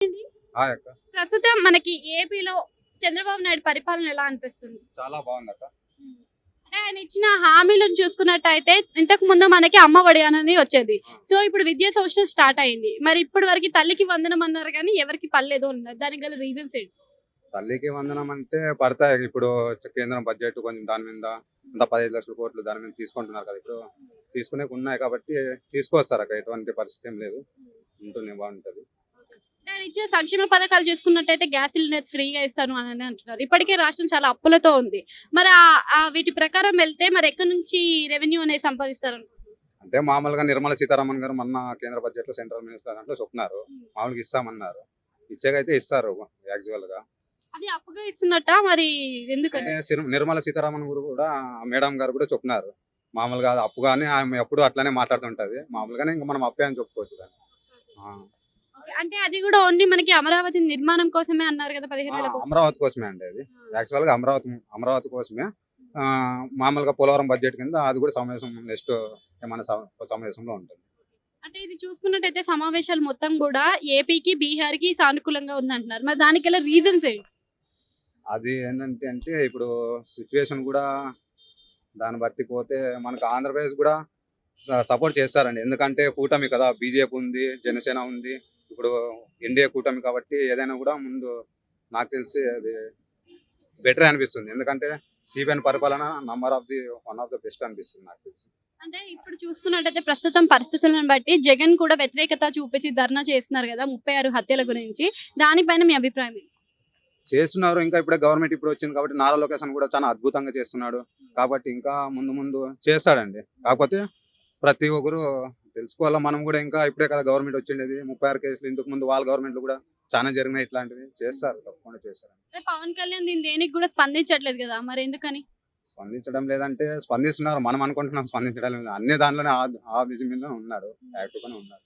ఏంటి? హాయ్ అక్క. ప్రస్తుతం మనకి ఏపీలో చంద్రబాబు నాయుడు పరిపాలన ఎలా అనిపిస్తుంది? చాలా బాగుందక్క. హ్మ్. అంటే ఆయన ఇచ్చిన హామీలను చూసుకున్నట్టయితే ఇంతకు ముందు మనకి అమ్మ ఒడి అనేది వచ్చేది. సో ఇప్పుడు విద్యా సంవత్సరం స్టార్ట్ అయింది. మరి ఇప్పటి వరకు తల్లికి వందనం అన్నారు కానీ ఎవరికి పడలేదు అన్నారు. దానికి గల రీజన్స్ ఏంటి? తల్లికి వందనం అంటే పడతాయి. ఇప్పుడు కేంద్రం బడ్జెట్ కొంచెం దాని మీద అంతా 15 లక్షల కోట్లు దాని మీద తీసుకుంటున్నారు కదా. ఇప్పుడు తీసుకునేకి ఉన్నాయి కాబట్టి తీసుకొస్తారు అక్క. ఎటువంటి పరిస్థితి ఏం లేదు. ఉంటూనే బాగుంటది. అంటే ఆయన ఇచ్చిన సంక్షేమ పథకాలు చూసుకున్నట్టయితే గ్యాస్ సిలిండర్స్ ఫ్రీగా ఇస్తాను అని అంటున్నారు. ఇప్పటికే రాష్ట్రం చాలా అప్పులతో ఉంది. మరి వీటి ప్రకారం వెళ్తే మరి ఎక్కడి నుంచి రెవెన్యూ అనేది సంపాదిస్తారు? అంటే మామూలుగా నిర్మలా సీతారామన్ గారు మొన్న కేంద్ర బడ్జెట్ లో సెంట్రల్ మినిస్టర్ దాంట్లో చెప్పినారు. మామూలుగా ఇస్తామన్నారు. ఇచ్చేకైతే ఇస్తారు యాక్చువల్ గా. అది అప్పుగా ఇస్తున్నట్ట మరి ఎందుకని? నిర్మలా సీతారామన్ గారు కూడా మేడం గారు కూడా చెప్పినారు. మామూలుగా అది అప్పు కానీ ఆమె ఎప్పుడు అట్లానే మాట్లాడుతుంటది. మామూలుగానే ఇంకా మనం అప్పే అని చెప్పుకోవచ్చు దాన్ని. ఆ. ఓకే. అంటే అది కూడా ఓన్లీ మనకి అమరావతి నిర్మాణం కోసమే అన్నారు కదా 15,000 కోట్లు. అమరావతి కోసమే అండి అది. యాక్చువల్ గా అమరావతి కోసమే. ఆ, మామూలుగా పోలవరం బడ్జెట్ కింద అది కూడా సమావేశం నెక్స్ట్ ఏమైనా సమావేశంలో ఉంటుంది. అంటే ఇది చూసుకున్నట్టయితే సమావేశాలు మొత్తం కూడా ఏపీకి, బీహార్‌కి సానుకూలంగా ఉందంటున్నారు. మరి దానికెలా రీజన్స్ ఏంటి? అది ఏంటంటే ఇప్పుడు సిచ్యువేషన్ కూడా దాన్ని బట్టి పోతే మనకు ఆంధ్రప్రదేశ్ కూడా సపోర్ట్ చేస్తారండి. ఎందుకంటే కూటమి కదా, బీజేపీ ఉంది, జనసేన ఉంది. ఇప్పుడు ఎన్డీఏ కూటమి కాబట్టి ఏదైనా కూడా ముందు నాకు తెలిసి అది బెటర్ అనిపిస్తుంది. ఎందుకంటే సిబిఎన్ పరిపాలన వన్ ఆఫ్ ద బెస్ట్ అనిపిస్తుంది నాకు తెలిసి. అంటే ఇప్పుడు చూసుకున్నట్టయితే ప్రస్తుతం పరిస్థితులను బట్టి జగన్ కూడా వ్యతిరేకత చూపించి ధర్నా చేస్తున్నారు కదా 36 హత్యల గురించి. దానిపైన మీ అభిప్రాయం ఏంటి? చేస్తున్నారు. ఇంకా ఇప్పుడే గవర్నమెంట్ ఇప్పుడు వచ్చింది కాబట్టి నారా లోకేషన్ కూడా చాలా అద్భుతంగా చేస్తున్నాడు. కాబట్టి ఇంకా ముందు ముందు చేస్తాడండి. కాకపోతే ప్రతి ఒక్కరు తెలుసుకోవాలా. మనం కూడా ఇంకా ఇప్పుడే కదా గవర్నమెంట్ వచ్చిండేది. 36 కేసులు ఇంతకు ముందు వాళ్ళ గవర్నమెంట్లు కూడా చాలా జరిగినాయి. ఇట్లాంటివి చేస్తారు, తప్పకుండా చేస్తారు. అంటే పవన్ కళ్యాణ్ దీని దేనికి కూడా స్పందించట్లేదు కదా మరి ఎందుకని? స్పందించడం లేదంటే స్పందిస్తున్నారు. మనం అనుకుంటున్నాం స్పందించడం లేదు. అన్ని దాంట్లోనే ఆ విజయం మీద ఉన్నాడు. యాక్టివ్గానే ఉన్నాడు.